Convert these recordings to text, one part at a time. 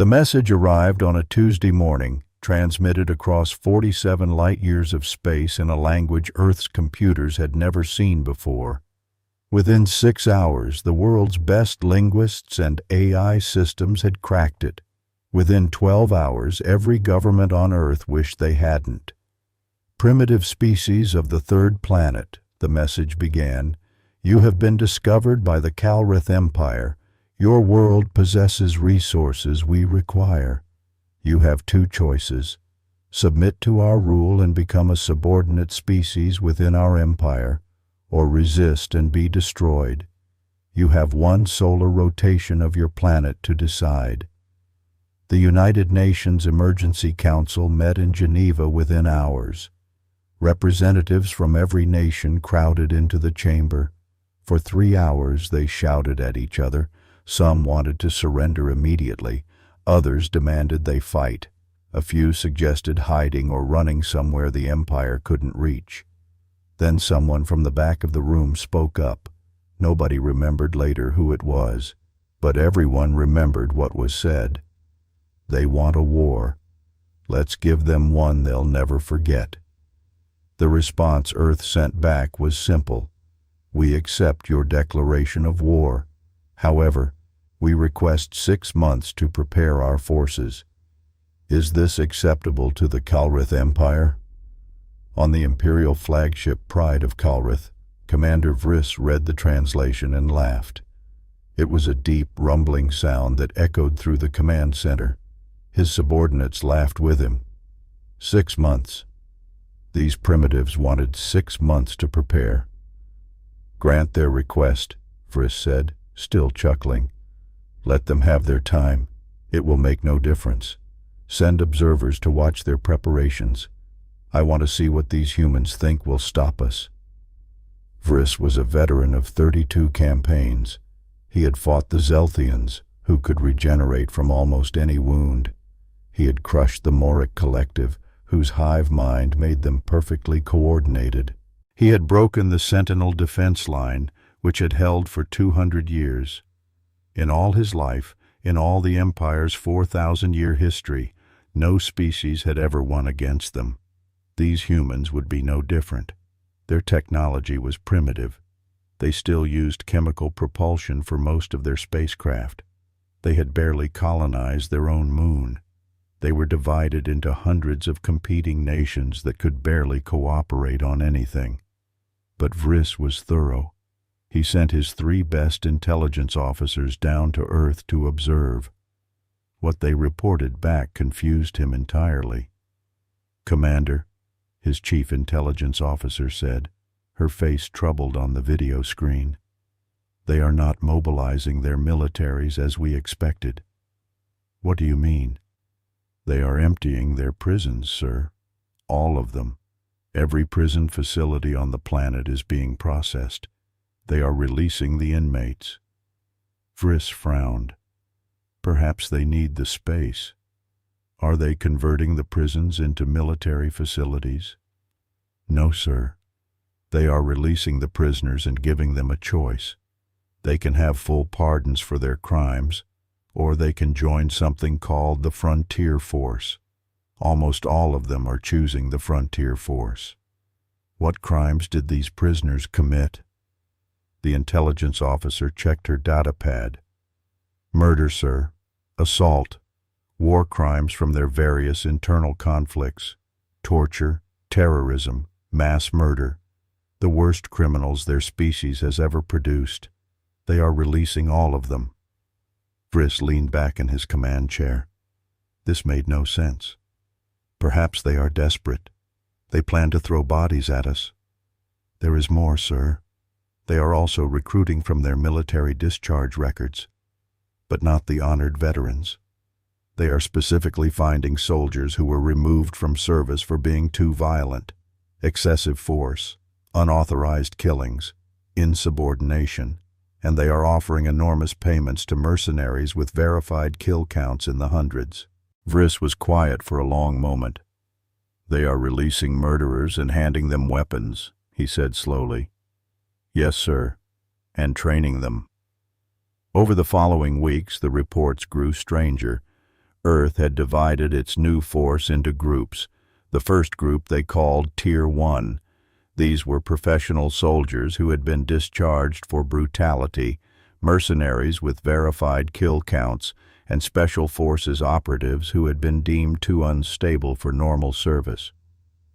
The message arrived on a Tuesday morning, transmitted across 47 light-years of space in a language Earth's computers had never seen before. Within 6 hours, the world's best linguists and AI systems had cracked it. Within 12 hours, every government on Earth wished they hadn't. "Primitive species of the third planet," the message began, "you have been discovered by the Calreth Empire. Your world possesses resources we require. You have 2 choices. Submit to our rule and become a subordinate species within our empire, or resist and be destroyed. You have 1 solar rotation of your planet to decide." The United Nations Emergency Council met in Geneva within hours. Representatives from every nation crowded into the chamber. For 3 hours they shouted at each other. Some wanted to surrender immediately. Others demanded they fight. A few suggested hiding or running somewhere the Empire couldn't reach. Then someone from the back of the room spoke up. Nobody remembered later who it was, but everyone remembered what was said. "They want a war. Let's give them one they'll never forget." The response Earth sent back was simple. "We accept your declaration of war. However, we request 6 months to prepare our forces." Is this acceptable to the Calreth Empire? On the Imperial flagship Pride of Calreth, Commander Vris read the translation and laughed. It was a deep, rumbling sound that echoed through the command center. His subordinates laughed with him. 6 months. These primitives wanted 6 months to prepare. "Grant their request," Vris said, still chuckling. "Let them have their time. It will make no difference. Send observers to watch their preparations. I want to see what these humans think will stop us." Vris was a veteran of 32 campaigns. He had fought the Zelthians, who could regenerate from almost any wound. He had crushed the Moric collective, whose hive mind made them perfectly coordinated. He had broken the Sentinel defense line, which had held for 200 years. In all his life, in all the Empire's 4,000-year history, no species had ever won against them. These humans would be no different. Their technology was primitive. They still used chemical propulsion for most of their spacecraft. They had barely colonized their own moon. They were divided into hundreds of competing nations that could barely cooperate on anything. But Vris was thorough. He sent his 3 best intelligence officers down to Earth to observe. What they reported back confused him entirely. "Commander," his chief intelligence officer said, her face troubled on the video screen, "they are not mobilizing their militaries as we expected." "What do you mean?" "They are emptying their prisons, sir. All of them. Every prison facility on the planet is being processed. They are releasing the inmates." Vris frowned. "Perhaps they need the space. Are they converting the prisons into military facilities?" "No, sir. They are releasing the prisoners and giving them a choice. They can have full pardons for their crimes, or they can join something called the Frontier Force. Almost all of them are choosing the Frontier Force." "What crimes did these prisoners commit?" The intelligence officer checked her data pad. "Murder, sir. Assault. War crimes from their various internal conflicts. Torture, terrorism, mass murder. The worst criminals their species has ever produced. They are releasing all of them." Vris leaned back in his command chair. This made no sense. "Perhaps they are desperate. They plan to throw bodies at us." "There is more, sir. They are also recruiting from their military discharge records, but not the honored veterans. They are specifically finding soldiers who were removed from service for being too violent, excessive force, unauthorized killings, insubordination, and they are offering enormous payments to mercenaries with verified kill counts in the hundreds." Vris was quiet for a long moment. "They are releasing murderers and handing them weapons," he said slowly. "Yes, sir, and training them." Over the following weeks, the reports grew stranger. Earth had divided its new force into groups. The first group they called Tier 1. These were professional soldiers who had been discharged for brutality, mercenaries with verified kill counts, and special forces operatives who had been deemed too unstable for normal service.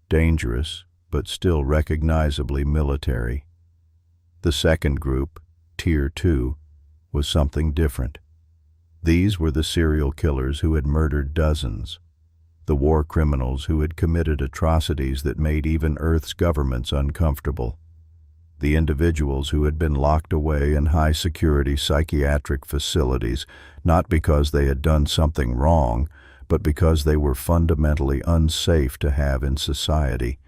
Dangerous, but still recognizably military. The second group, Tier 2, was something different. These were the serial killers who had murdered dozens, the war criminals who had committed atrocities that made even Earth's governments uncomfortable, the individuals who had been locked away in high-security psychiatric facilities, not because they had done something wrong, but because they were fundamentally unsafe to have in society.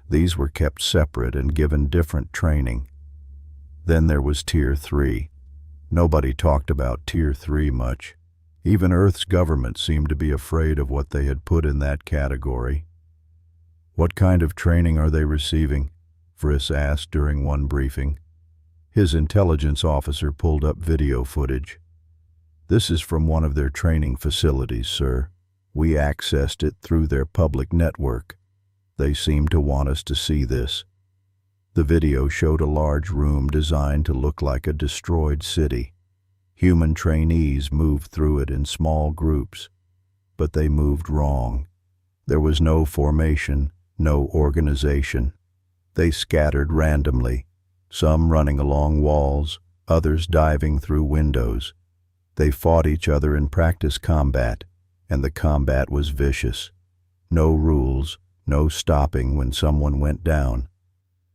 These were kept separate and given different training. Then there was Tier 3. Nobody talked about Tier 3 much. Even Earth's government seemed to be afraid of what they had put in that category. "What kind of training are they receiving?" Vris asked during one briefing. His intelligence officer pulled up video footage. "This is from one of their training facilities, sir. We accessed it through their public network. They seem to want us to see this." The video showed a large room designed to look like a destroyed city. Human trainees moved through it in small groups, but they moved wrong. There was no formation, no organization. They scattered randomly, some running along walls, others diving through windows. They fought each other in practice combat, and the combat was vicious. No rules, no stopping when someone went down.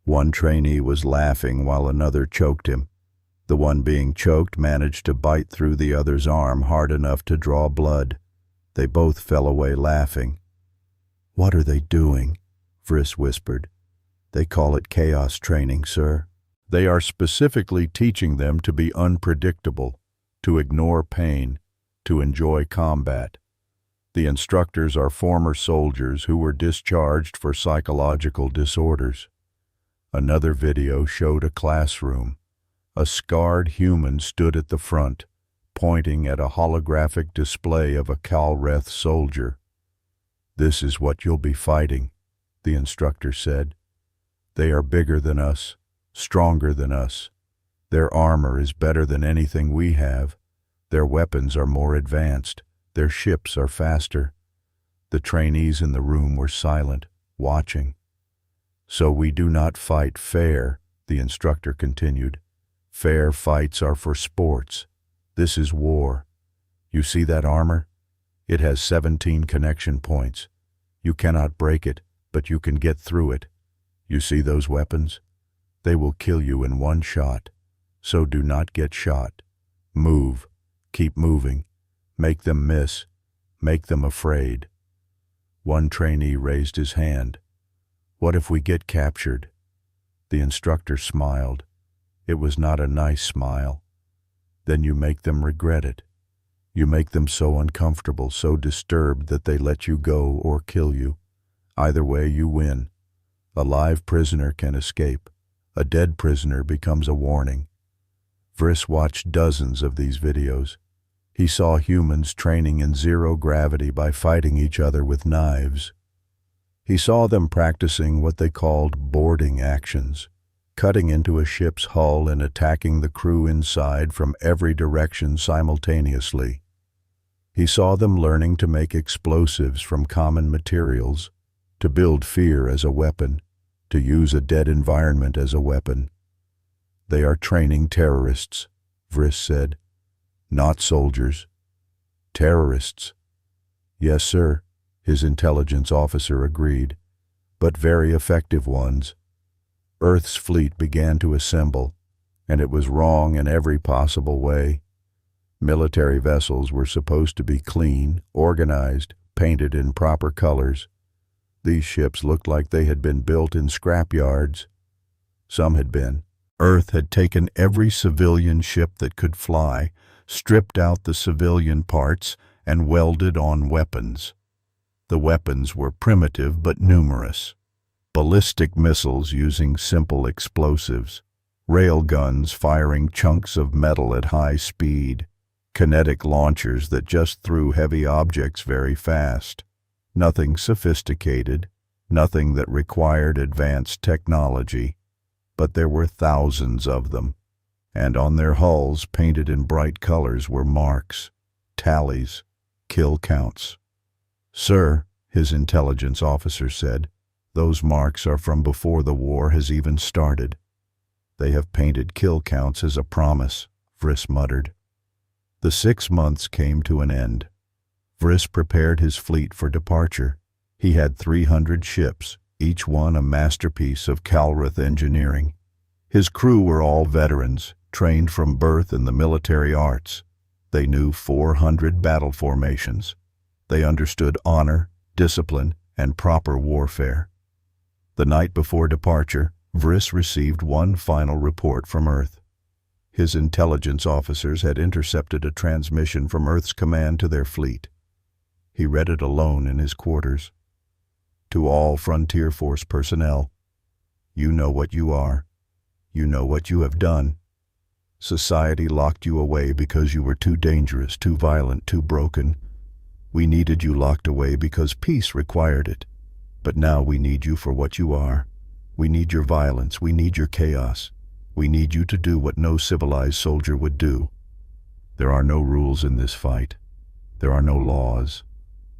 One trainee was laughing while another choked him. The one being choked managed to bite through the other's arm hard enough to draw blood. They both fell away laughing. "What are they doing?" Vris whispered. "They call it chaos training, sir. They are specifically teaching them to be unpredictable, to ignore pain, to enjoy combat. The instructors are former soldiers who were discharged for psychological disorders." Another video showed a classroom. A scarred human stood at the front, pointing at a holographic display of a Calreth soldier. "This is what you'll be fighting," the instructor said. "They are bigger than us, stronger than us. Their armor is better than anything we have. Their weapons are more advanced. Their ships are faster." The trainees in the room were silent, watching. "So we do not fight fair," the instructor continued. "Fair fights are for sports. This is war. You see that armor? It has 17 connection points. You cannot break it, but you can get through it. You see those weapons? They will kill you in one shot. So do not get shot. Move. Keep moving. Make them miss. Make them afraid." One trainee raised his hand. "What if we get captured?" The instructor smiled. It was not a nice smile. "Then you make them regret it. You make them so uncomfortable, so disturbed that they let you go or kill you. Either way, you win. A live prisoner can escape. A dead prisoner becomes a warning." Vris watched dozens of these videos. He saw humans training in zero gravity by fighting each other with knives. He saw them practicing what they called boarding actions, cutting into a ship's hull and attacking the crew inside from every direction simultaneously. He saw them learning to make explosives from common materials, to build fear as a weapon, to use a dead environment as a weapon. "They are training terrorists," Vris said. "Not soldiers. Terrorists." "Yes, sir," his intelligence officer agreed, "but very effective ones." Earth's fleet began to assemble, and it was wrong in every possible way. Military vessels were supposed to be clean, organized, painted in proper colors. These ships looked like they had been built in scrapyards. Some had been. Earth had taken every civilian ship that could fly, stripped out the civilian parts, and welded on weapons. The weapons were primitive but numerous. Ballistic missiles using simple explosives, railguns firing chunks of metal at high speed, Kinetic launchers that just threw heavy objects very fast. Nothing sophisticated, nothing that required advanced technology, but there were thousands of them, and on their hulls, painted in bright colors, were marks, tallies, kill counts. "Sir," his intelligence officer said, "those marks are from before the war has even started." "They have painted kill counts as a promise," Vris muttered. The 6 months came to an end. Vris prepared his fleet for departure. He had 300 ships, each one a masterpiece of Calreth engineering. His crew were all veterans, trained from birth in the military arts. They knew 400 battle formations. They understood honor, discipline, and proper warfare. The night before departure, Vris received one final report from Earth. His intelligence officers had intercepted a transmission from Earth's command to their fleet. He read it alone in his quarters. "To all Frontier Force personnel, you know what you are. You know what you have done. Society locked you away because you were too dangerous, too violent, too broken. We needed you locked away because peace required it. But now we need you for what you are. We need your violence. We need your chaos. We need you to do what no civilized soldier would do. There are no rules in this fight. There are no laws.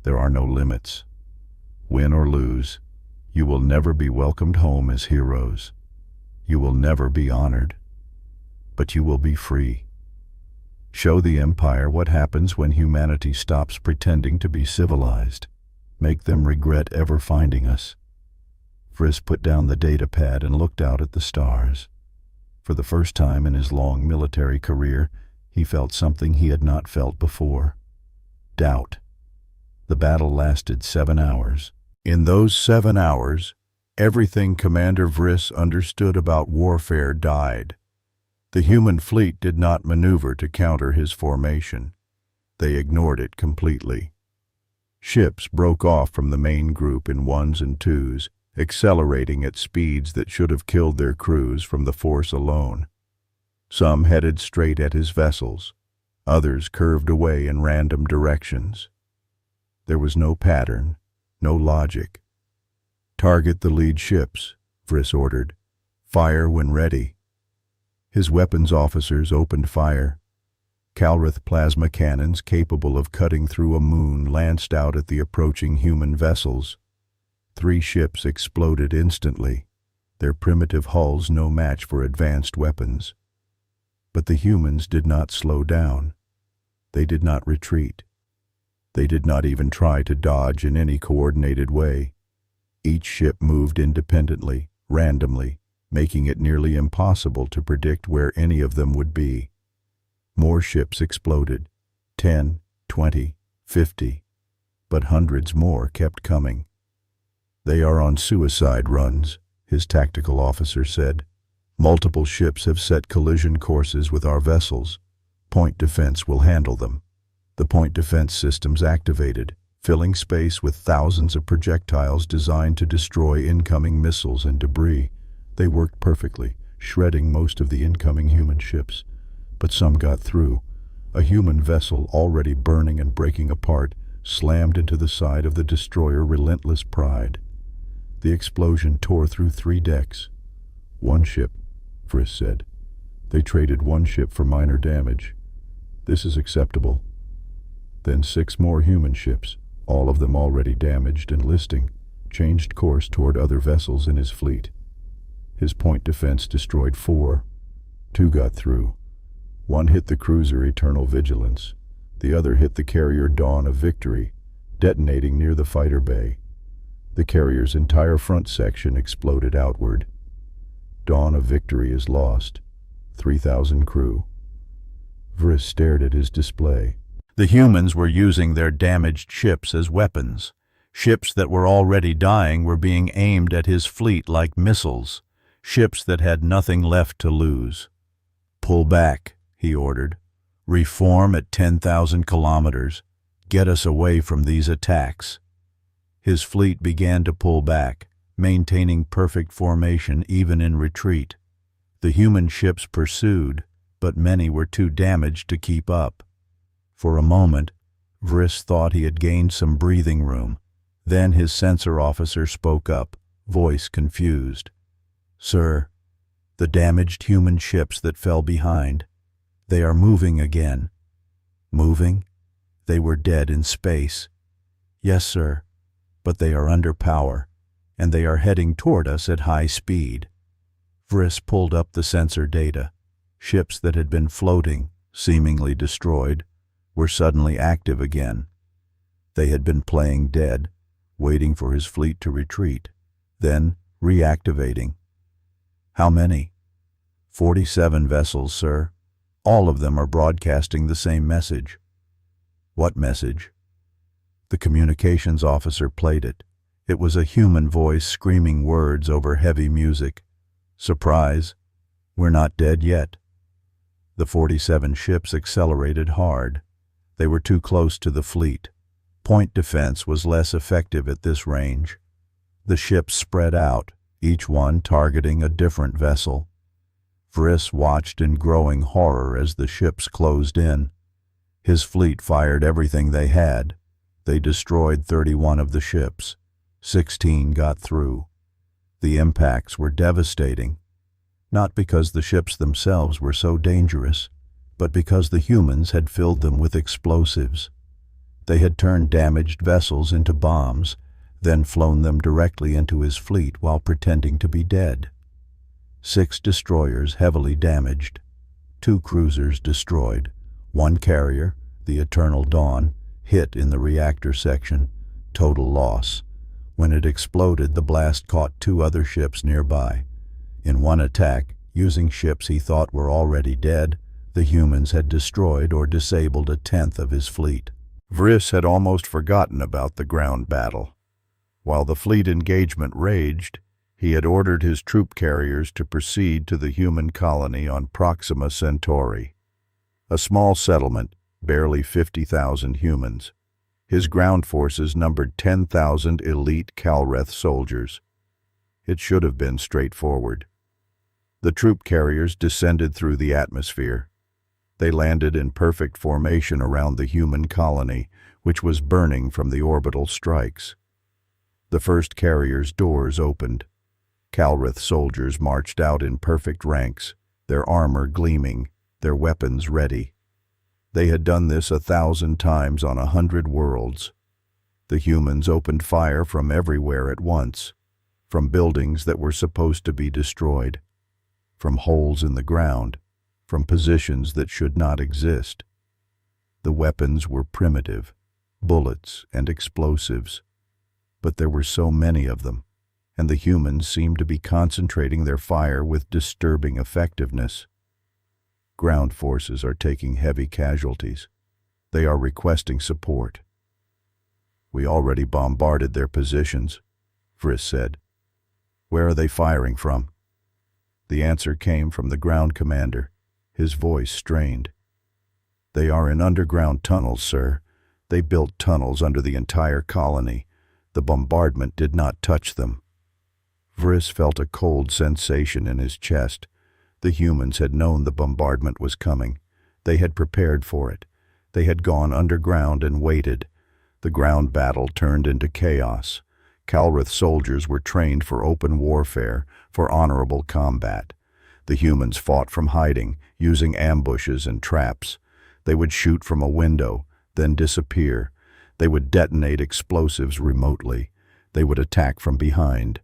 There are no limits. Win or lose, you will never be welcomed home as heroes. You will never be honored. But you will be free. Show the Empire what happens when humanity stops pretending to be civilized. Make them regret ever finding us." Vris put down the data pad and looked out at the stars. For the first time in his long military career, he felt something he had not felt before: doubt. The battle lasted 7 hours. In those 7 hours, everything Commander Vris understood about warfare died. The human fleet did not maneuver to counter his formation. They ignored it completely. Ships broke off from the main group in ones and twos, accelerating at speeds that should have killed their crews from the force alone. Some headed straight at his vessels. Others curved away in random directions. There was no pattern, no logic. "Target the lead ships," Vris ordered. "Fire when ready." His weapons officers opened fire. Calreth plasma cannons capable of cutting through a moon lanced out at the approaching human vessels. 3 ships exploded instantly, their primitive hulls no match for advanced weapons. But the humans did not slow down. They did not retreat. They did not even try to dodge in any coordinated way. Each ship moved independently, randomly, making it nearly impossible to predict where any of them would be. More ships exploded, 10, 20, 50, but hundreds more kept coming. "They are on suicide runs," his tactical officer said. "Multiple ships have set collision courses with our vessels. Point defense will handle them." The point defense systems activated, filling space with thousands of projectiles designed to destroy incoming missiles and debris. They worked perfectly, shredding most of the incoming human ships. But some got through. A human vessel, already burning and breaking apart, slammed into the side of the destroyer Relentless Pride. The explosion tore through 3 decks. "One ship," Vris said. "They traded 1 ship for minor damage. This is acceptable." Then 6 more human ships, all of them already damaged and listing, changed course toward other vessels in his fleet. His point defense destroyed 4. 2 got through. 1 hit the cruiser Eternal Vigilance. The other hit the carrier Dawn of Victory, detonating near the fighter bay. The carrier's entire front section exploded outward. Dawn of Victory is lost. 3,000 crew. Vris stared at his display. The humans were using their damaged ships as weapons. Ships that were already dying were being aimed at his fleet like missiles. Ships that had nothing left to lose. "Pull back," he ordered. "Reform at 10,000 kilometers. Get us away from these attacks." His fleet began to pull back, maintaining perfect formation even in retreat. The human ships pursued, but many were too damaged to keep up. For a moment, Vris thought he had gained some breathing room. Then his sensor officer spoke up, voice confused. "Sir, the damaged human ships that fell behind, they are moving again." "Moving? They were dead in space." "Yes, sir, but they are under power, and they are heading toward us at high speed." Vris pulled up the sensor data. Ships that had been floating, seemingly destroyed, were suddenly active again. They had been playing dead, waiting for his fleet to retreat, then reactivating. "How many?" 47 vessels, sir. All of them are broadcasting the same message." "What message?" The communications officer played it. It was a human voice screaming words over heavy music. "Surprise! We're not dead yet." The 47 ships accelerated hard. They were too close to the fleet. Point defense was less effective at this range. The ships spread out, each one targeting a different vessel. Vris watched in growing horror as the ships closed in. His fleet fired everything they had. They destroyed 31 of the ships. 16 got through. The impacts were devastating, not because the ships themselves were so dangerous, but because the humans had filled them with explosives. They had turned damaged vessels into bombs, then flown them directly into his fleet while pretending to be dead. 6 destroyers heavily damaged, 2 cruisers destroyed, 1 carrier, the Eternal Dawn, hit in the reactor section, total loss. When it exploded, the blast caught 2 other ships nearby. In one attack, using ships he thought were already dead, the humans had destroyed or disabled 1/10 of his fleet. Vris had almost forgotten about the ground battle. While the fleet engagement raged, he had ordered his troop carriers to proceed to the human colony on Proxima Centauri, a small settlement, barely 50,000 humans. His ground forces numbered 10,000 elite Calreth soldiers. It should have been straightforward. The troop carriers descended through the atmosphere. They landed in perfect formation around the human colony, which was burning from the orbital strikes. The first carrier's doors opened. Calreth soldiers marched out in perfect ranks, their armor gleaming, their weapons ready. They had done this 1,000 times on 100 worlds. The humans opened fire from everywhere at once, from buildings that were supposed to be destroyed, from holes in the ground, from positions that should not exist. The weapons were primitive, bullets and explosives, but there were so many of them, and the humans seemed to be concentrating their fire with disturbing effectiveness. Ground forces are taking heavy casualties. They are requesting support. "We already bombarded their positions," Vris said. "Where are they firing from?" The answer came from the ground commander, his voice strained. "They are in underground tunnels, sir. They built tunnels under the entire colony. The bombardment did not touch them." Vris felt a cold sensation in his chest. The humans had known the bombardment was coming. They had prepared for it. They had gone underground and waited. The ground battle turned into chaos. Calreth soldiers were trained for open warfare, for honorable combat. The humans fought from hiding, using ambushes and traps. They would shoot from a window, then disappear. They would detonate explosives remotely. They would attack from behind.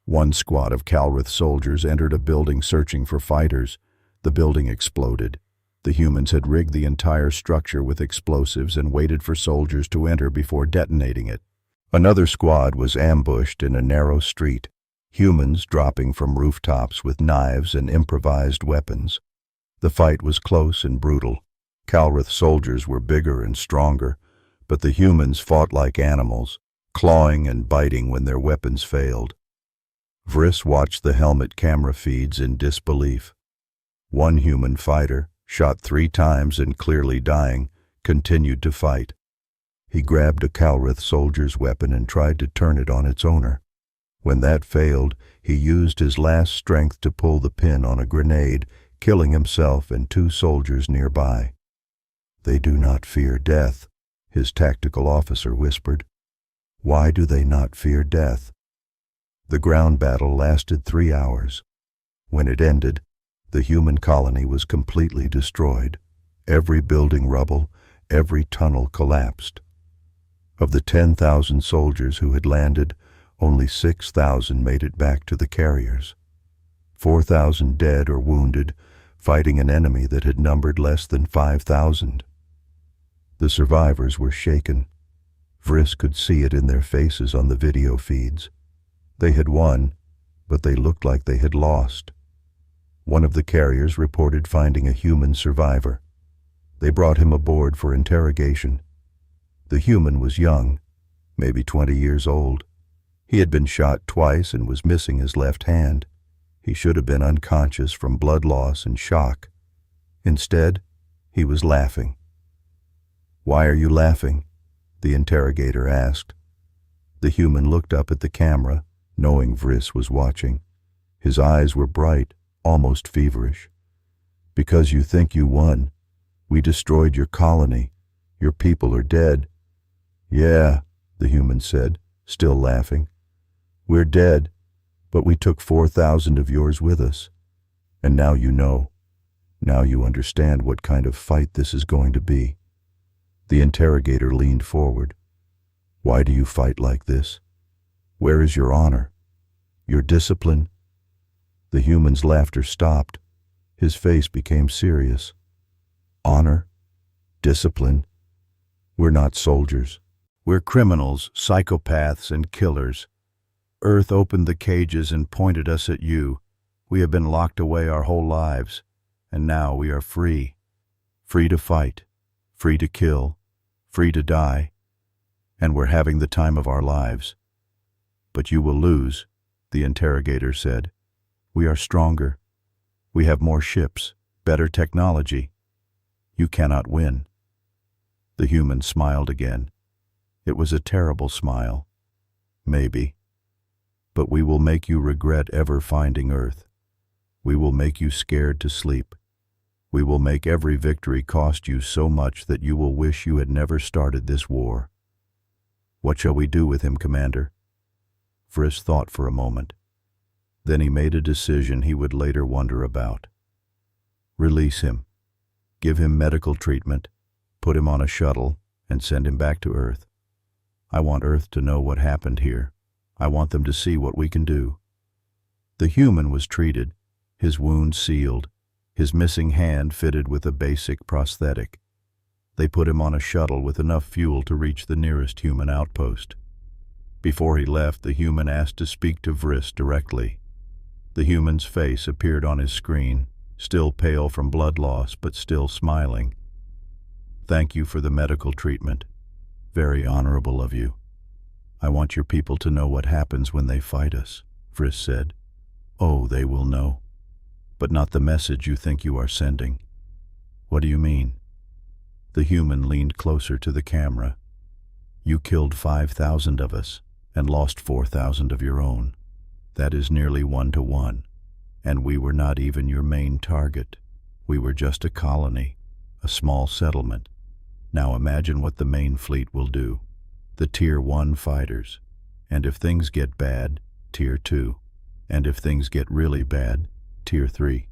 One squad of Calreth soldiers entered a building searching for fighters. The building exploded. The humans had rigged the entire structure with explosives and waited for soldiers to enter before detonating it. Another squad was ambushed in a narrow street, humans dropping from rooftops with knives and improvised weapons. The fight was close and brutal. Calreth soldiers were bigger and stronger, but the humans fought like animals, clawing and biting when their weapons failed. Vris watched the helmet camera feeds in disbelief. One human fighter, shot 3 times and clearly dying, continued to fight. He grabbed a Calreth soldier's weapon and tried to turn it on its owner. When that failed, he used his last strength to pull the pin on a grenade, killing himself and 2 soldiers nearby. "They do not fear death," his tactical officer whispered. "Why do they not fear death?" The ground battle lasted 3 hours. When it ended, the human colony was completely destroyed. Every building rubble, every tunnel collapsed. Of the 10,000 soldiers who had landed, only 6,000 made it back to the carriers. 4,000 dead or wounded, fighting an enemy that had numbered less than 5,000. The survivors were shaken. Vris could see it in their faces on the video feeds. They had won, but they looked like they had lost. One of the carriers reported finding a human survivor. They brought him aboard for interrogation. The human was young, maybe 20 years old. He had been shot twice and was missing his left hand. He should have been unconscious from blood loss and shock. Instead, he was laughing. "Why are you laughing?" the interrogator asked. The human looked up at the camera, knowing Vris was watching. His eyes were bright, almost feverish. "Because you think you won. We destroyed your colony. Your people are dead." "Yeah," the human said, still laughing. "We're dead, but we took 4,000 of yours with us. And now you know. Now you understand what kind of fight this is going to be." The interrogator leaned forward. "Why do you fight like this? Where is your honor? Your discipline?" The human's laughter stopped. His face became serious. "Honor? Discipline? We're not soldiers. We're criminals, psychopaths, and killers. Earth opened the cages and pointed us at you. We have been locked away our whole lives, and now we are free. Free to fight, free to kill, free to die, and we're having the time of our lives. But you will lose," the interrogator said. "We are stronger. We have more ships, better technology. You cannot win." The human smiled again. It was a terrible smile. "Maybe. But we will make you regret ever finding Earth. We will make you scared to sleep. We will make every victory cost you so much that you will wish you had never started this war." "What shall we do with him, Commander?" Vris thought for a moment. Then he made a decision he would later wonder about. "Release him. Give him medical treatment, put him on a shuttle, and send him back to Earth. I want Earth to know what happened here. I want them to see what we can do." The human was treated, his wound sealed, his missing hand fitted with a basic prosthetic. They put him on a shuttle with enough fuel to reach the nearest human outpost. Before he left, the human asked to speak to Vris directly. The human's face appeared on his screen, still pale from blood loss, but still smiling. "Thank you for the medical treatment. Very honorable of you. I want your people to know what happens when they fight us," Vris said. "Oh, they will know. But not the message you think you are sending." "What do you mean?" The human leaned closer to the camera. "You killed 5,000 of us and lost 4,000 of your own. That is nearly 1-to-1. And we were not even your main target. We were just a colony, a small settlement. Now imagine what the main fleet will do. The Tier 1 fighters. And if things get bad, Tier 2. And if things get really bad, Tier 3.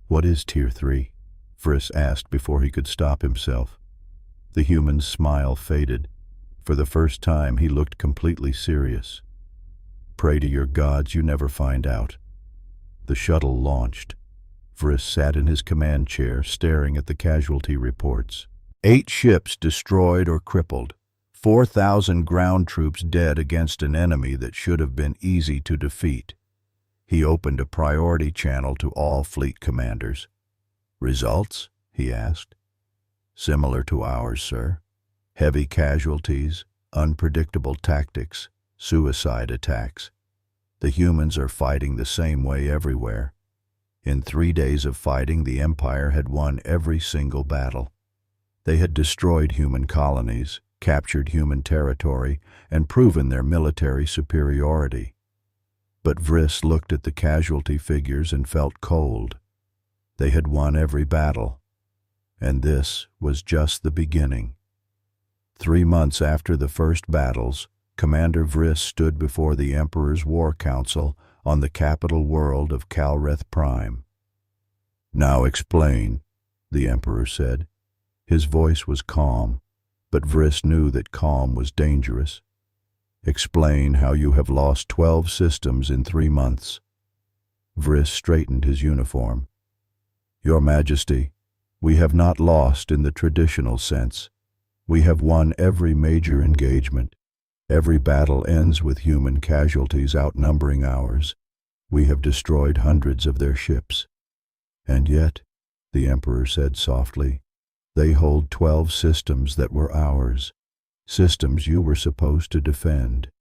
"What is Tier 3? Vris asked before he could stop himself. The human's smile faded. For the first time, he looked completely serious. "Pray to your gods you never find out." The shuttle launched. Vris sat in his command chair, staring at the casualty reports. 8 ships destroyed or crippled. 4,000 ground troops dead against an enemy that should have been easy to defeat. He opened a priority channel to all fleet commanders. "Results?" he asked. "Similar to ours, sir. Heavy casualties, unpredictable tactics, suicide attacks. The humans are fighting the same way everywhere. In 3 days of fighting, the Empire had won every single battle. They had destroyed human colonies, captured human territory, and proven their military superiority." But Vris looked at the casualty figures and felt cold. They had won every battle. And this was just the beginning. 3 months after the first battles, Commander Vris stood before the Emperor's War Council on the capital world of Calreth Prime. "Now explain," the Emperor said. His voice was calm, but Vris knew that calm was dangerous. "Explain how you have lost 12 systems in 3 months." Vris straightened his uniform. "Your Majesty, we have not lost in the traditional sense. We have won every major engagement. Every battle ends with human casualties outnumbering ours. We have destroyed hundreds of their ships. And yet," the Emperor said softly, "they hold 12 systems that were ours, systems you were supposed to defend."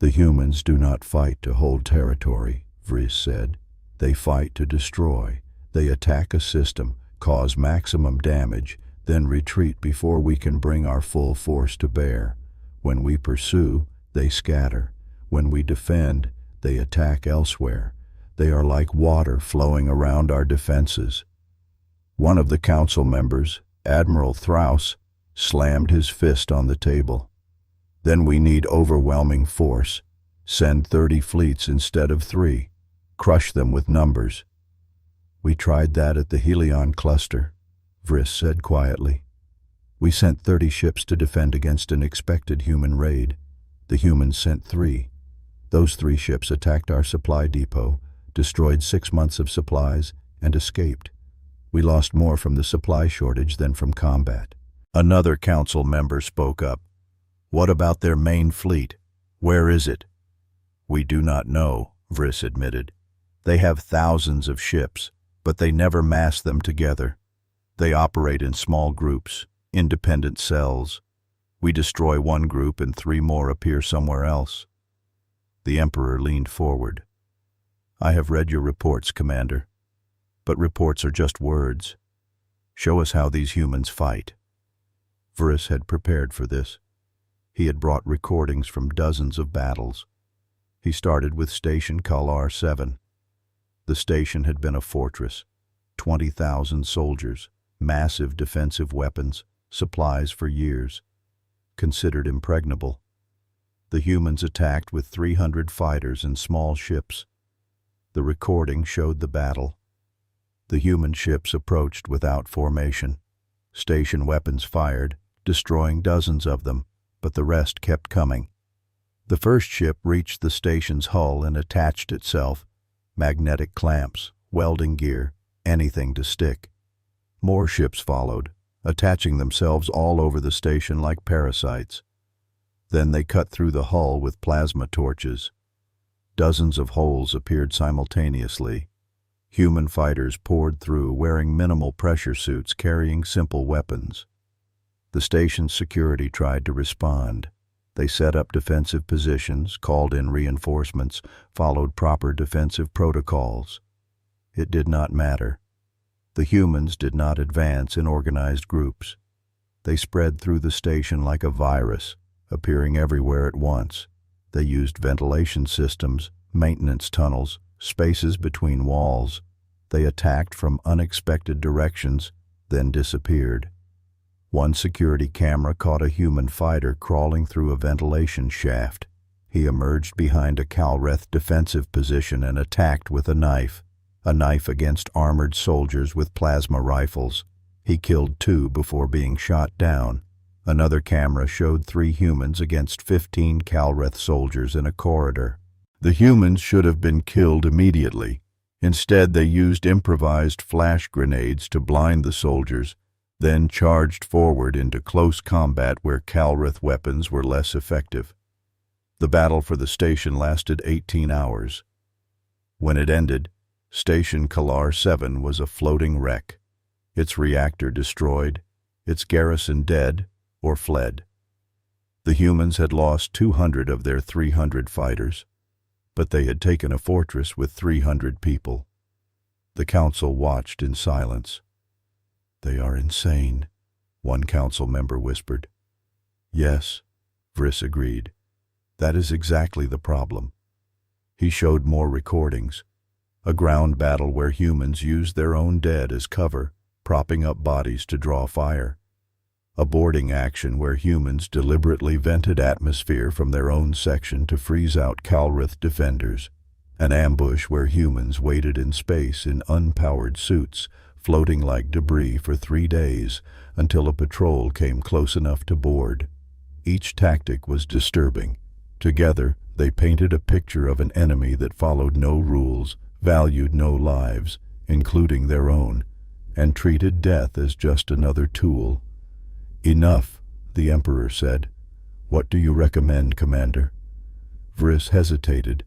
"The humans do not fight to hold territory," Vris said. "They fight to destroy. They attack a system, cause maximum damage, then retreat before we can bring our full force to bear. When we pursue, they scatter. When we defend, they attack elsewhere. They are like water flowing around our defenses." One of the council members, Admiral Thraus, slammed his fist on the table. "Then we need overwhelming force. Send 30 fleets instead of 3. Crush them with numbers." "We tried that at the Helion cluster," Vris said quietly. "We sent 30 ships to defend against an expected human raid. The humans sent 3. Those 3 ships attacked our supply depot, destroyed 6 months of supplies, and escaped. We lost more from the supply shortage than from combat." Another council member spoke up. "What about their main fleet? Where is it?" "We do not know," Vris admitted. "They have thousands of ships, but they never mass them together. They operate in small groups, independent cells. We destroy one group and 3 more appear somewhere else." The Emperor leaned forward. "I have read your reports, Commander. But reports are just words. Show us how these humans fight." Vris had prepared for this. He had brought recordings from dozens of battles. He started with Station Calreth 7. The station had been a fortress, 20,000 soldiers, massive defensive weapons, supplies for years, considered impregnable. The humans attacked with 300 fighters and small ships. The recording showed the battle. The human ships approached without formation. Station weapons fired, destroying dozens of them, but the rest kept coming. The first ship reached the station's hull and attached itself. Magnetic clamps, welding gear, anything to stick. More ships followed, attaching themselves all over the station like parasites. Then they cut through the hull with plasma torches. Dozens of holes appeared simultaneously. Human fighters poured through, wearing minimal pressure suits, carrying simple weapons. The station's security tried to respond. They set up defensive positions, called in reinforcements, followed proper defensive protocols. It did not matter. The humans did not advance in organized groups. They spread through the station like a virus, appearing everywhere at once. They used ventilation systems, maintenance tunnels, spaces between walls. They attacked from unexpected directions, then disappeared. One security camera caught a human fighter crawling through a ventilation shaft. He emerged behind a Calreth defensive position and attacked with a knife against armored soldiers with plasma rifles. He killed 2 before being shot down. Another camera showed 3 humans against 15 Calreth soldiers in a corridor. The humans should have been killed immediately. Instead, they used improvised flash grenades to blind the soldiers, then charged forward into close combat where Calreth weapons were less effective. The battle for the station lasted 18 hours. When it ended, Station Calreth 7 was a floating wreck, its reactor destroyed, its garrison dead or fled. The humans had lost 200 of their 300 fighters, but they had taken a fortress with 300 people. The council watched in silence. "They are insane," one council member whispered. "Yes," Vris agreed. "That is exactly the problem." He showed more recordings. A ground battle where humans used their own dead as cover, propping up bodies to draw fire. A boarding action where humans deliberately vented atmosphere from their own section to freeze out Calreth defenders. An ambush where humans waited in space in unpowered suits, floating like debris for 3 days until a patrol came close enough to board. Each tactic was disturbing. Together, they painted a picture of an enemy that followed no rules, valued no lives, including their own, and treated death as just another tool. "Enough," the Emperor said. "What do you recommend, Commander?" Vris hesitated.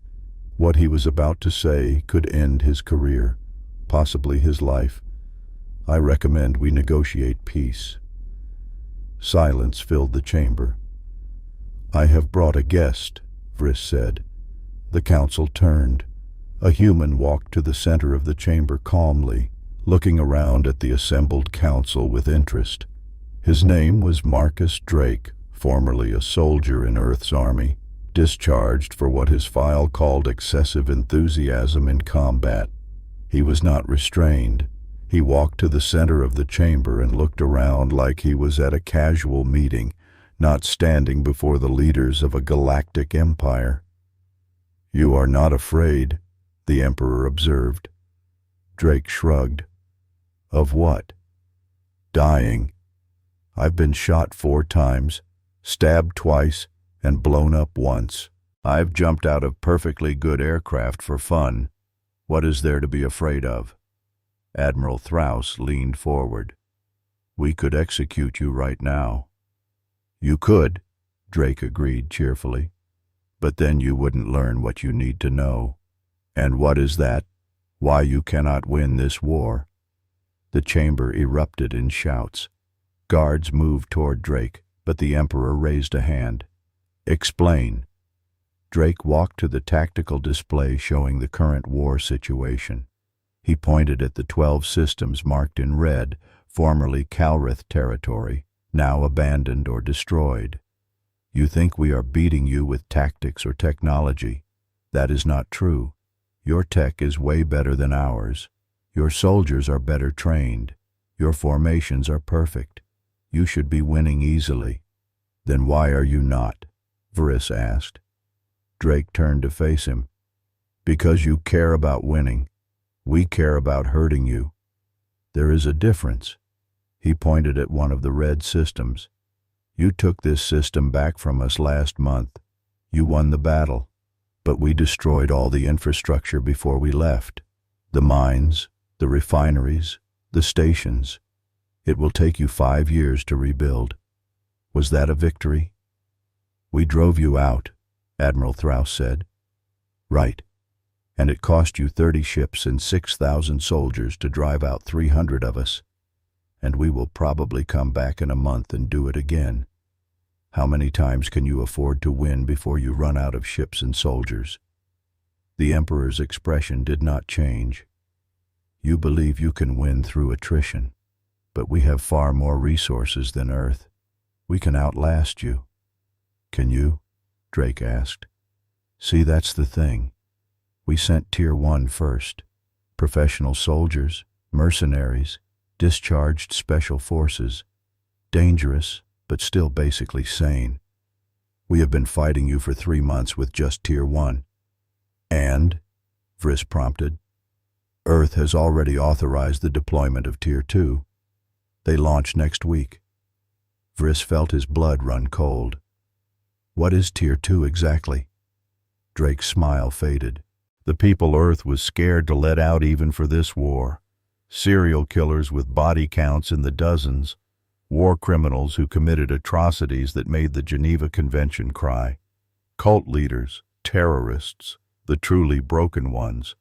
What he was about to say could end his career, possibly his life. "I recommend we negotiate peace." Silence filled the chamber. "I have brought a guest," Vris said. The council turned. A human walked to the center of the chamber calmly, looking around at the assembled council with interest. His name was Marcus Drake, formerly a soldier in Earth's army, discharged for what his file called excessive enthusiasm in combat. He was not restrained. He walked to the center of the chamber and looked around like he was at a casual meeting, not standing before the leaders of a galactic empire. "You are not afraid," the Emperor observed. Drake shrugged. "Of what?" "Dying. I've been shot 4 times, stabbed twice, and blown up once. I've jumped out of perfectly good aircraft for fun. What is there to be afraid of?" Admiral Thraus leaned forward. "We could execute you right now." "You could," Drake agreed cheerfully. "But then you wouldn't learn what you need to know." "And what is that? Why you cannot win this war?" The chamber erupted in shouts. Guards moved toward Drake, but the Emperor raised a hand. "Explain." Drake walked to the tactical display showing the current war situation. He pointed at the 12 systems marked in red, formerly Calreth territory, now abandoned or destroyed. "You think we are beating you with tactics or technology. That is not true. Your tech is way better than ours. Your soldiers are better trained. Your formations are perfect. You should be winning easily." "Then why are you not?" Vris asked. Drake turned to face him. "Because you care about winning. We care about hurting you. There is a difference." He pointed at one of the red systems. "You took this system back from us last month. You won the battle, but we destroyed all the infrastructure before we left. The mines, the refineries, the stations. It will take you 5 years to rebuild. Was that a victory?" "We drove you out," Admiral Thraus said. "Right. And it cost you 30 ships and 6,000 soldiers to drive out 300 of us. And we will probably come back in a month and do it again. How many times can you afford to win before you run out of ships and soldiers?" The Emperor's expression did not change. "You believe you can win through attrition, but we have far more resources than Earth. We can outlast you." "Can you?" Drake asked. "See, that's the thing. We sent Tier 1 first. Professional soldiers, mercenaries, discharged special forces. Dangerous, but still basically sane. We have been fighting you for 3 months with just Tier 1. "And?" Vris prompted. "Earth has already authorized the deployment of Tier 2. They launch next week." Vris felt his blood run cold. "What is Tier 2 exactly?" Drake's smile faded. "The people Earth was scared to let out even for this war. Serial killers with body counts in the dozens. War criminals who committed atrocities that made the Geneva Convention cry. Cult leaders, terrorists, the truly broken ones.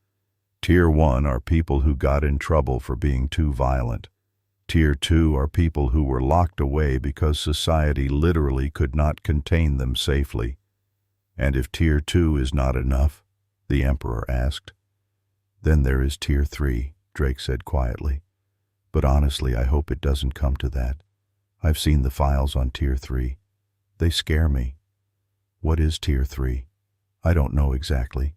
Tier 1 are people who got in trouble for being too violent. Tier 2 are people who were locked away because society literally could not contain them safely." "And if Tier 2 is not enough?" the Emperor asked. "Then there is Tier 3, Drake said quietly. "But honestly, I hope it doesn't come to that. I've seen the files on Tier 3. They scare me." "What is Tier 3? "I don't know exactly.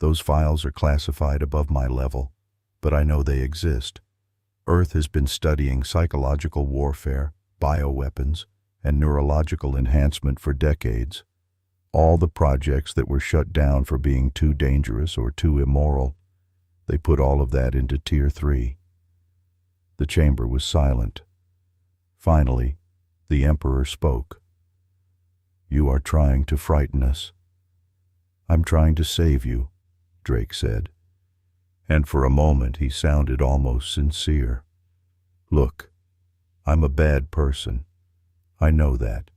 Those files are classified above my level, but I know they exist. Earth has been studying psychological warfare, bioweapons, and neurological enhancement for decades. All the projects that were shut down for being too dangerous or too immoral, they put all of that into Tier 3. The chamber was silent. Finally, the Emperor spoke. "You are trying to frighten us." "I'm trying to save you," Drake said. And for a moment he sounded almost sincere. "Look, I'm a bad person. I know that.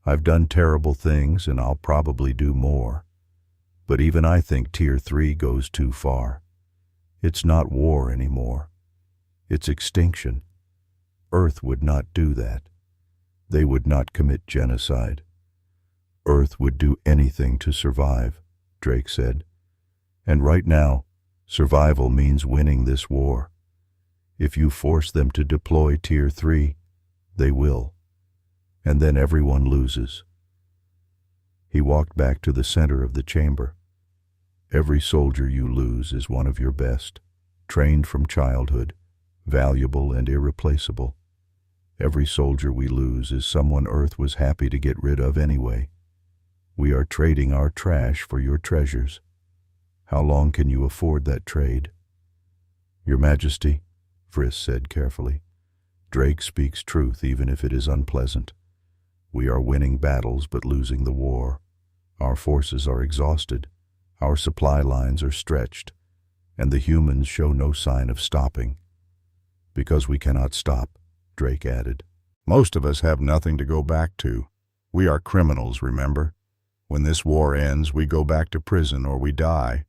I've done terrible things and I'll probably do more. But even I think Tier 3 goes too far. It's not war anymore. It's extinction. Earth would not do that. They would not commit genocide. Earth would do anything to survive," Drake said. "And right now, survival means winning this war. If you force them to deploy Tier 3, they will. And then everyone loses." He walked back to the center of the chamber. "Every soldier you lose is one of your best, trained from childhood, valuable and irreplaceable. Every soldier we lose is someone Earth was happy to get rid of anyway. We are trading our trash for your treasures. How long can you afford that trade?" "Your Majesty," Vris said carefully, "Drake speaks truth even if it is unpleasant. We are winning battles but losing the war. Our forces are exhausted, our supply lines are stretched, and the humans show no sign of stopping." "Because we cannot stop," Drake added. "Most of us have nothing to go back to. We are criminals, remember? When this war ends, we go back to prison or we die.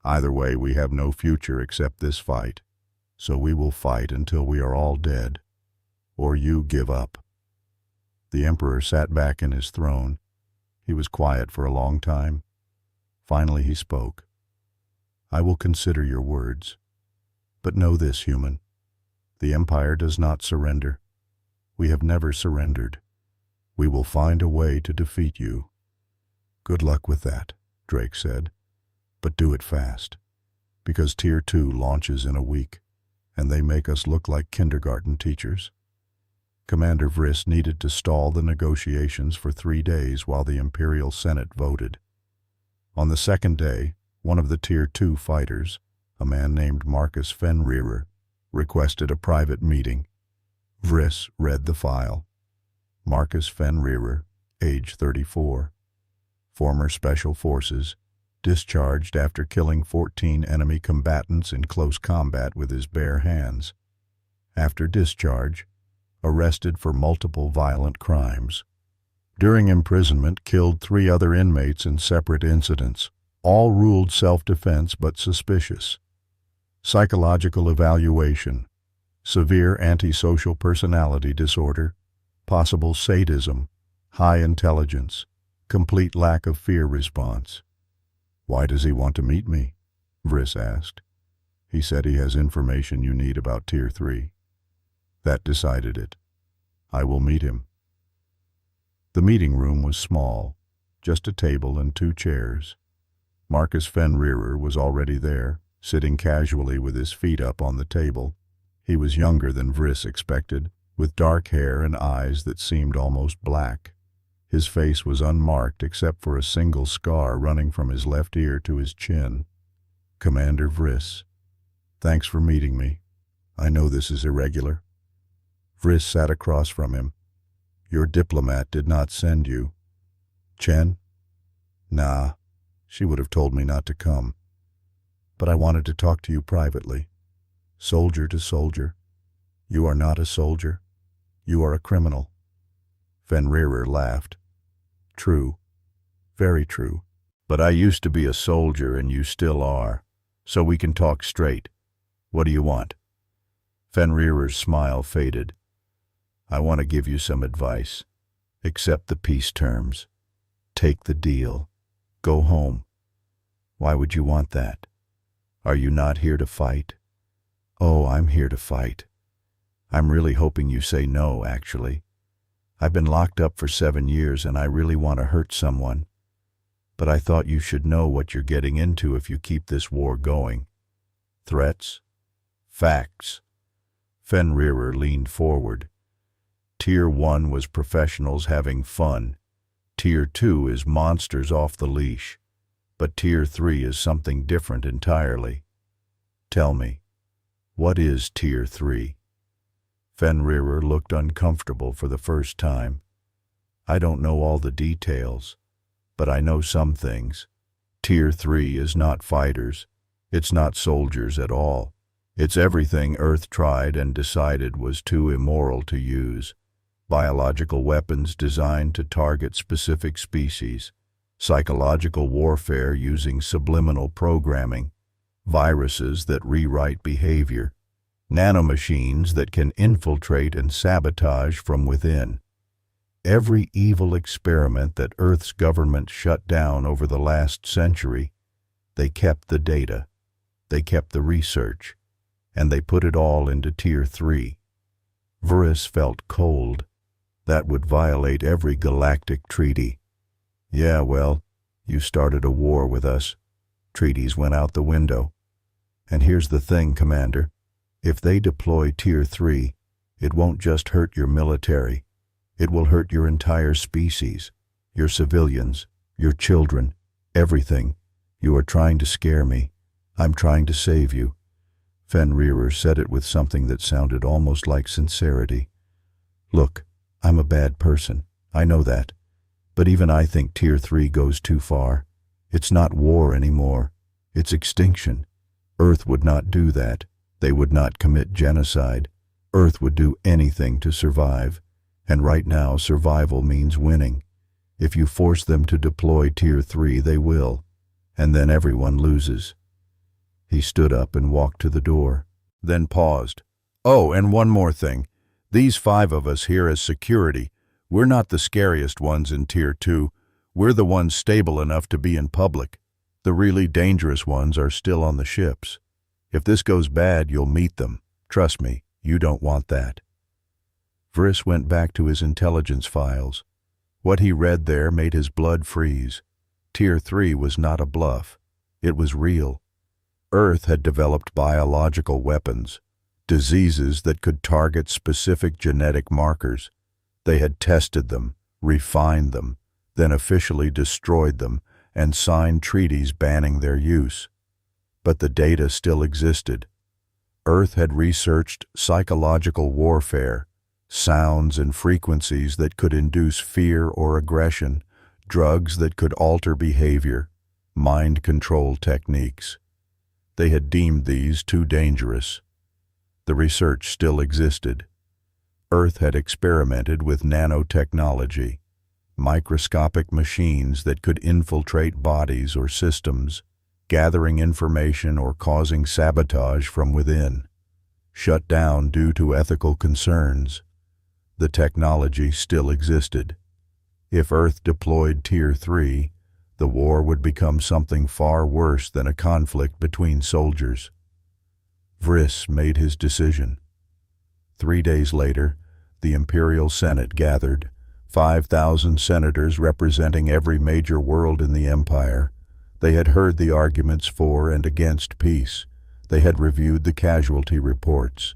Either way, we have no future except this fight. So we will fight until we are all dead. Or you give up." The Emperor sat back in his throne. He was quiet for a long time. Finally he spoke. "I will consider your words. But know this, human. The Empire does not surrender. We have never surrendered. We will find a way to defeat you." "Good luck with that," Drake said. "But do it fast, because Tier 2 launches in a week, and they make us look like kindergarten teachers." Commander Vris needed to stall the negotiations for 3 days while the Imperial Senate voted. On the second day, one of the Tier 2 fighters, a man named Marcus Fenrirer, requested a private meeting. Vris read the file. Marcus Fenrirer, age 34. Former Special Forces, discharged after killing 14 enemy combatants in close combat with his bare hands. After discharge, arrested for multiple violent crimes. During imprisonment, killed 3 other inmates in separate incidents, all ruled self-defense but suspicious. Psychological evaluation, severe antisocial personality disorder, possible sadism, high intelligence, complete lack of fear response. "Why does he want to meet me?" Vris asked. "He said he has information you need about Tier 3. That decided it. I will meet him." The meeting room was small, just a table and 2 chairs. Marcus Fenrirer was already there, sitting casually with his feet up on the table. He was younger than Vris expected, with dark hair and eyes that seemed almost black. His face was unmarked except for a single scar running from his left ear to his chin. "Commander Vris, thanks for meeting me. I know this is irregular." Vris sat across from him. "Your diplomat did not send you." "Chen?" "Nah, she would have told me not to come. But I wanted to talk to you privately. Soldier to soldier. You are not a soldier. You are a criminal." Fenrirer laughed. "True. Very true. But I used to be a soldier and you still are. So we can talk straight. What do you want?" Fenrirer's smile faded. "I want to give you some advice. Accept the peace terms. Take the deal. Go home." "Why would you want that? Are you not here to fight?" "Oh, I'm here to fight. I'm really hoping you say no, actually. I've been locked up for 7 years and I really want to hurt someone. But I thought you should know what you're getting into if you keep this war going. Threats? Facts." Fenrir leaned forward. Tier 1 was professionals having fun. Tier 2 is monsters off the leash. But Tier 3 is something different entirely. Tell me, what is Tier 3? Fenrir looked uncomfortable for the first time. I don't know all the details, but I know some things. Tier 3 is not fighters. It's not soldiers at all. It's everything Earth tried and decided was too immoral to use. Biological weapons designed to target specific species, psychological warfare using subliminal programming, viruses that rewrite behavior, nanomachines that can infiltrate and sabotage from within. Every evil experiment that Earth's government shut down over the last century, they kept the data, they kept the research, and they put it all into Tier 3. Vris felt cold. That would violate every galactic treaty. Yeah, well, you started a war with us. Treaties went out the window. And here's the thing, Commander. If they deploy Tier 3, it won't just hurt your military. It will hurt your entire species, your civilians, your children, everything. You are trying to scare me. I'm trying to save you. Fenrir said it with something that sounded almost like sincerity. Look, I'm a bad person. I know that. But even I think Tier 3 goes too far. It's not war anymore. It's extinction. Earth would not do that. They would not commit genocide. Earth would do anything to survive. And right now, survival means winning. If you force them to deploy Tier 3, they will. And then everyone loses. He stood up and walked to the door, then paused. Oh, and one more thing. These 5 of us here as security, we're not the scariest ones in Tier 2. We're the ones stable enough to be in public. The really dangerous ones are still on the ships. If this goes bad, you'll meet them. Trust me, you don't want that. Vris went back to his intelligence files. What he read there made his blood freeze. Tier 3 was not a bluff. It was real. Earth had developed biological weapons, diseases that could target specific genetic markers. They had tested them, refined them, then officially destroyed them and signed treaties banning their use. But the data still existed. Earth had researched psychological warfare, sounds and frequencies that could induce fear or aggression, drugs that could alter behavior, mind control techniques. They had deemed these too dangerous. The research still existed. Earth had experimented with nanotechnology, microscopic machines that could infiltrate bodies or systems, gathering information or causing sabotage from within. Shut down due to ethical concerns. The technology still existed. If Earth deployed Tier 3, the war would become something far worse than a conflict between soldiers. Vris made his decision. 3 days later, the Imperial Senate gathered, 5,000 senators representing every major world in the Empire. They had heard the arguments for and against peace. They had reviewed the casualty reports.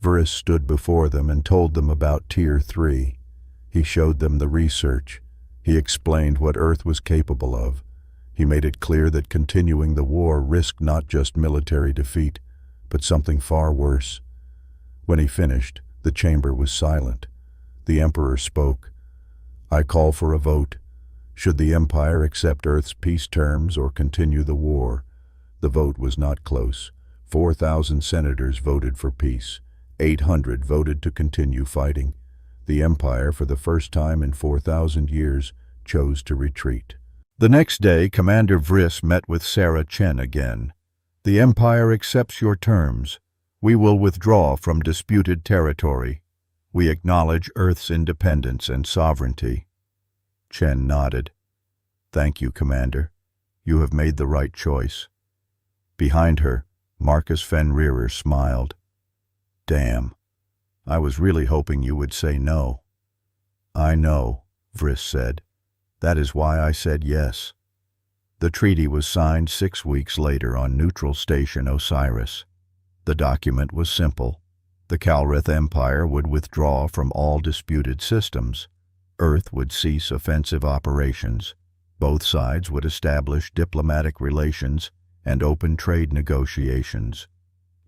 Vris stood before them and told them about Tier 3. He showed them the research. He explained what Earth was capable of. He made it clear that continuing the war risked not just military defeat, but something far worse. When he finished, the chamber was silent. The Emperor spoke. I call for a vote. Should the Empire accept Earth's peace terms or continue the war? The vote was not close. 4,000 senators voted for peace. 800 voted to continue fighting. The Empire, for the first time in 4,000 years, chose to retreat. The next day, Commander Vris met with Sarah Chen again. The Empire accepts your terms. We will withdraw from disputed territory. We acknowledge Earth's independence and sovereignty. Chen nodded. Thank you, Commander. You have made the right choice. Behind her, Marcus Fenrir smiled. Damn. I was really hoping you would say no. I know, Vris said. That is why I said yes. The treaty was signed 6 weeks later on neutral station Osiris. The document was simple. The Calreth Empire would withdraw from all disputed systems. Earth would cease offensive operations. Both sides would establish diplomatic relations and open trade negotiations.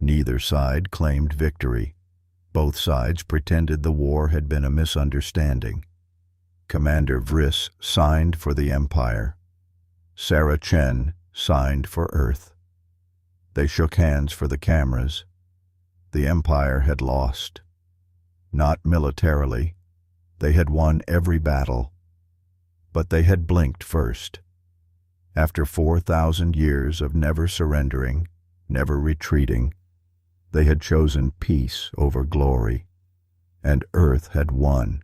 Neither side claimed victory. Both sides pretended the war had been a misunderstanding. Commander Vris signed for the Empire. Sarah Chen signed for Earth. They shook hands for the cameras. The Empire had lost. Not militarily. They had won every battle. But they had blinked first. After 4,000 years of never surrendering, never retreating, they had chosen peace over glory. And Earth had won,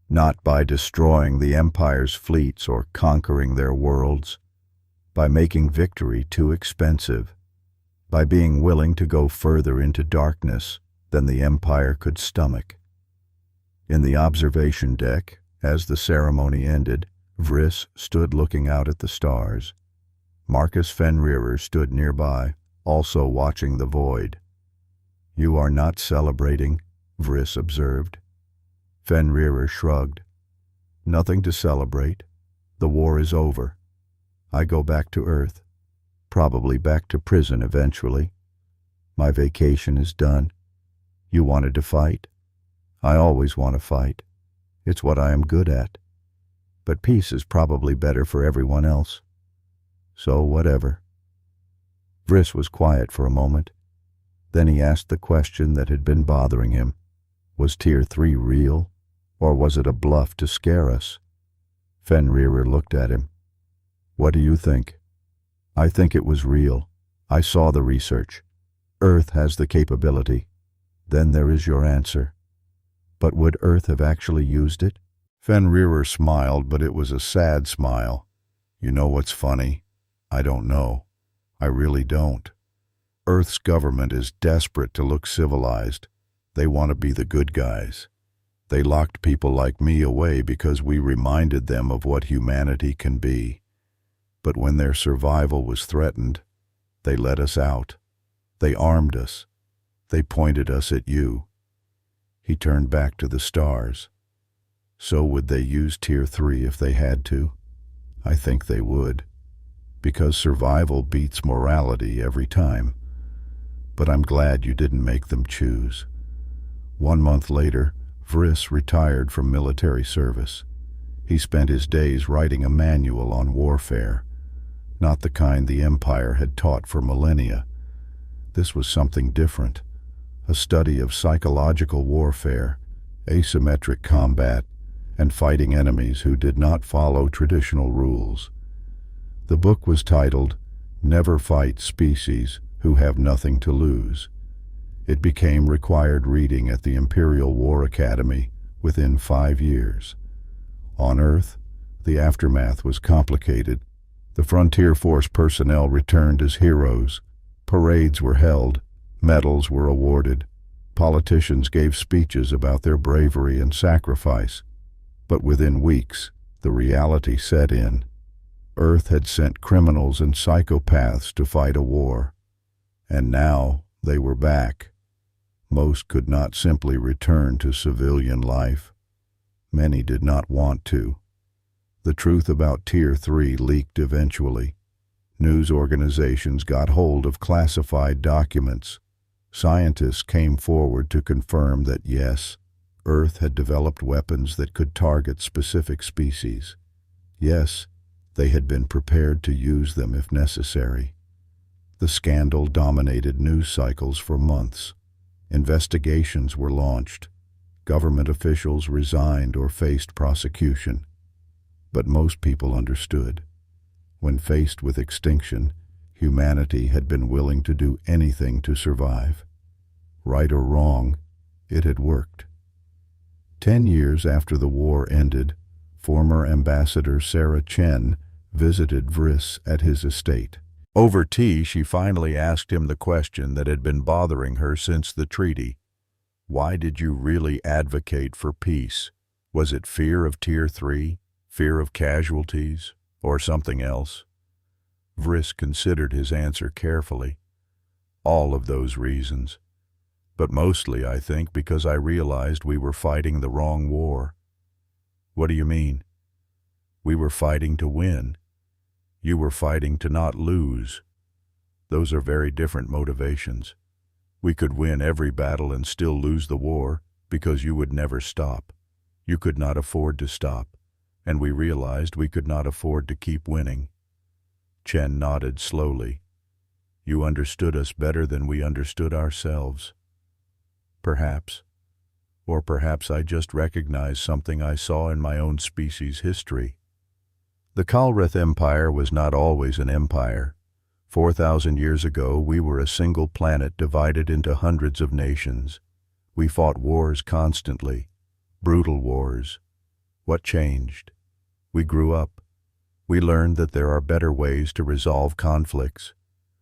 not by destroying the Empire's fleets or conquering their worlds, by making victory too expensive, by being willing to go further into darkness than the Empire could stomach. In the observation deck, as the ceremony ended, Vris stood looking out at the stars. Marcus Fenrir stood nearby, also watching the void. "You are not celebrating," Vris observed. Fenrir shrugged. "Nothing to celebrate. The war is over. I go back to Earth. Probably back to prison eventually. My vacation is done. You wanted to fight? I always want to fight. It's what I am good at. But peace is probably better for everyone else. So whatever." Vris was quiet for a moment. Then he asked the question that had been bothering him. Was Tier 3 real, or was it a bluff to scare us? Fenrir looked at him. "What do you think?" "I think it was real. I saw the research. Earth has the capability. Then there is your answer. But would Earth have actually used it?" Fenrir smiled, but it was a sad smile. "You know what's funny? I don't know. I really don't. Earth's government is desperate to look civilized. They want to be the good guys. They locked people like me away because we reminded them of what humanity can be. But when their survival was threatened, they let us out. They armed us. They pointed us at you." He turned back to the stars. "So would they use Tier 3 if they had to?" "I think they would. Because survival beats morality every time. But I'm glad you didn't make them choose." 1 month later, Vris retired from military service. He spent his days writing a manual on warfare. Not the kind the Empire had taught for millennia. This was something different. A study of psychological warfare, asymmetric combat, and fighting enemies who did not follow traditional rules. The book was titled, "Never Fight Species Who Have Nothing to Lose." It became required reading at the Imperial War Academy within 5 years. On Earth, the aftermath was complicated. The Frontier Force personnel returned as heroes. Parades were held. Medals were awarded. Politicians gave speeches about their bravery and sacrifice. But within weeks, the reality set in. Earth had sent criminals and psychopaths to fight a war. And now they were back. Most could not simply return to civilian life. Many did not want to. The truth about Tier 3 leaked eventually. News organizations got hold of classified documents. Scientists came forward to confirm that yes, Earth had developed weapons that could target specific species. Yes, they had been prepared to use them if necessary. The scandal dominated news cycles for months. Investigations were launched. Government officials resigned or faced prosecution. But most people understood. When faced with extinction, humanity had been willing to do anything to survive. Right or wrong, it had worked. 10 years after the war ended, former Ambassador Sarah Chen visited Vris at his estate. Over tea, she finally asked him the question that had been bothering her since the treaty. Why did you really advocate for peace? Was it fear of Tier 3, fear of casualties, or something else? Vris considered his answer carefully. All of those reasons. But mostly, I think, because I realized we were fighting the wrong war. What do you mean? We were fighting to win. You were fighting to not lose. Those are very different motivations. We could win every battle and still lose the war because you would never stop. You could not afford to stop, and we realized we could not afford to keep winning. Chen nodded slowly. You understood us better than we understood ourselves. Perhaps. Or perhaps I just recognized something I saw in my own species' history. The Calreth Empire was not always an empire. 4,000 years ago, we were a single planet divided into hundreds of nations. We fought wars constantly, brutal wars. What changed? We grew up. We learned that there are better ways to resolve conflicts.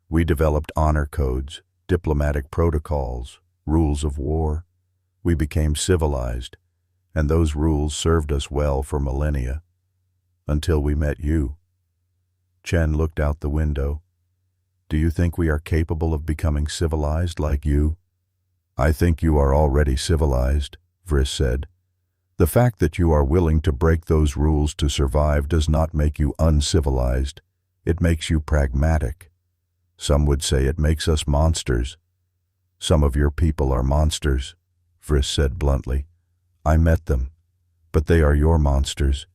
We developed honor codes, diplomatic protocols, rules of war. We became civilized, and those rules served us well for millennia. Until we met you. Chen looked out the window. Do you think we are capable of becoming civilized like you? I think you are already civilized, Vris said. The fact that you are willing to break those rules to survive does not make you uncivilized. It makes you pragmatic. Some would say it makes us monsters. Some of your people are monsters, Vris said bluntly. I met them, but they are your monsters.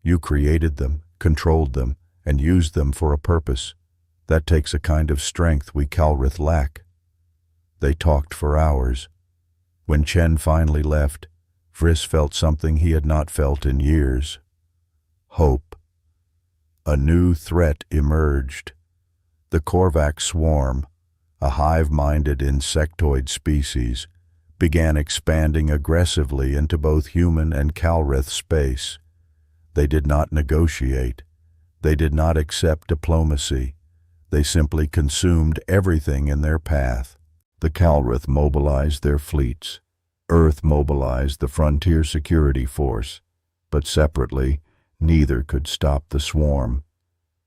You created them, controlled them, and used them for a purpose. That takes a kind of strength we Calreth lack. They talked for hours. When Chen finally left, Vris felt something he had not felt in years. Hope. A new threat emerged. The Korvax swarm, a hive-minded insectoid species, began expanding aggressively into both human and Calreth space. They did not negotiate. They did not accept diplomacy. They simply consumed everything in their path. The Calreth mobilized their fleets. Earth mobilized the Frontier Security Force, but separately, neither could stop the swarm.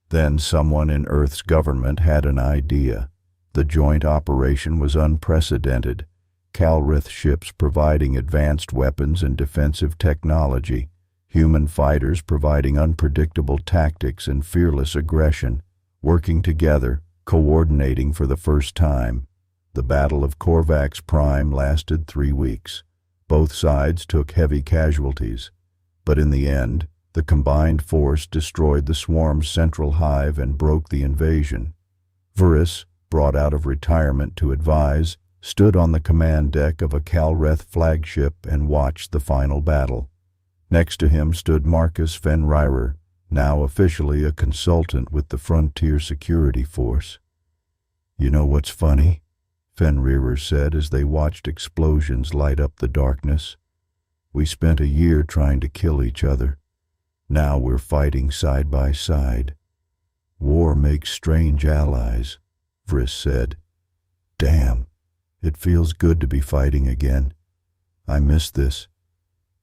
Then someone in Earth's government had an idea. The joint operation was unprecedented. Calreth ships providing advanced weapons and defensive technology, human fighters providing unpredictable tactics and fearless aggression, working together, coordinating for the first time. The Battle of Korvax Prime lasted 3 weeks. Both sides took heavy casualties, but in the end, the combined force destroyed the swarm's central hive and broke the invasion. Vris, brought out of retirement to advise, stood on the command deck of a Calreth flagship and watched the final battle. Next to him stood Marcus Fenrirer, now officially a consultant with the Frontier Security Force. You know what's funny? Fenrirer said as they watched explosions light up the darkness. We spent a year trying to kill each other. Now we're fighting side by side. War makes strange allies, Vris said. Damn, it feels good to be fighting again. I miss this.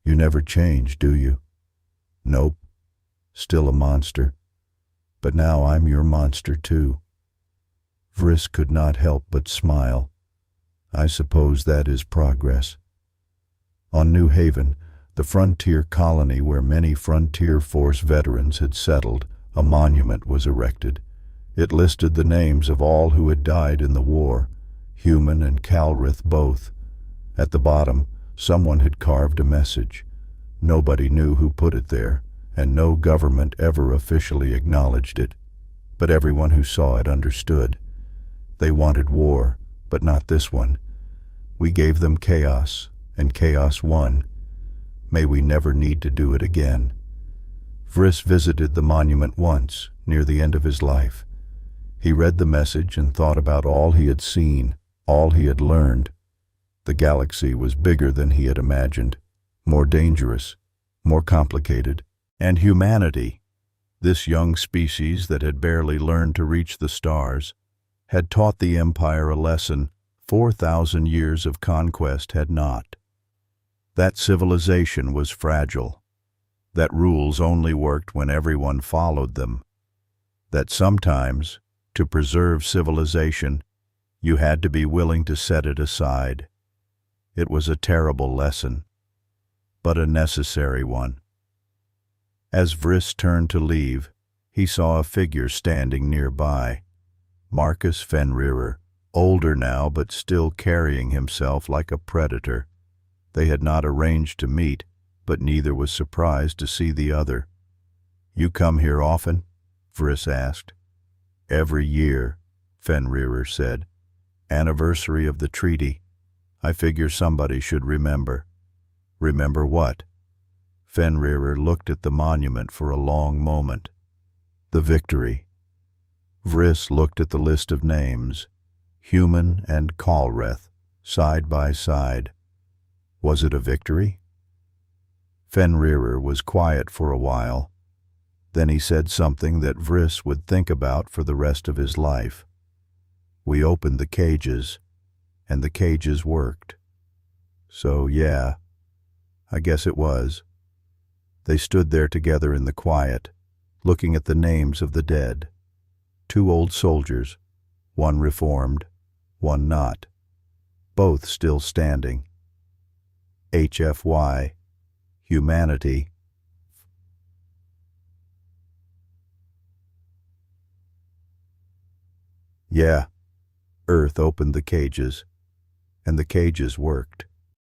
You never change, do you? Nope. Still a monster. But now I'm your monster too. Vris could not help but smile. I suppose that is progress. On New Haven, the frontier colony where many Frontier Force veterans had settled, a monument was erected. It listed the names of all who had died in the war, human and Calreth both. At the bottom, someone had carved a message. Nobody knew who put it there, and no government ever officially acknowledged it. But everyone who saw it understood. They wanted war, but not this one. We gave them chaos, and chaos won. May we never need to do it again. Vris visited the monument once, near the end of his life. He read the message and thought about all he had seen, all he had learned. The galaxy was bigger than he had imagined, more dangerous, more complicated. And humanity, this young species that had barely learned to reach the stars, had taught the Empire a lesson 4,000 years of conquest had not. That civilization was fragile, that rules only worked when everyone followed them, that sometimes, to preserve civilization, you had to be willing to set it aside. It was a terrible lesson, but a necessary one. As Vris turned to leave, he saw a figure standing nearby. Marcus Fenrir, older now but still carrying himself like a predator. They had not arranged to meet, but neither was surprised to see the other. "You come here often?" Vris asked. "Every year," Fenrir said. "Anniversary of the treaty. I figure somebody should remember." "Remember what?" Fenrir looked at the monument for a long moment. "The victory." Vris looked at the list of names, Human and Calreth, side by side. Was it a victory? Fenrir was quiet for a while. Then he said something that Vris would think about for the rest of his life. "We opened the cages, and the cages worked." "So, yeah, I guess it was." They stood there together in the quiet, looking at the names of the dead. 2 old soldiers, one reformed, one not, both still standing. HFY, humanity. Yeah, Earth opened the cages, and the cages worked.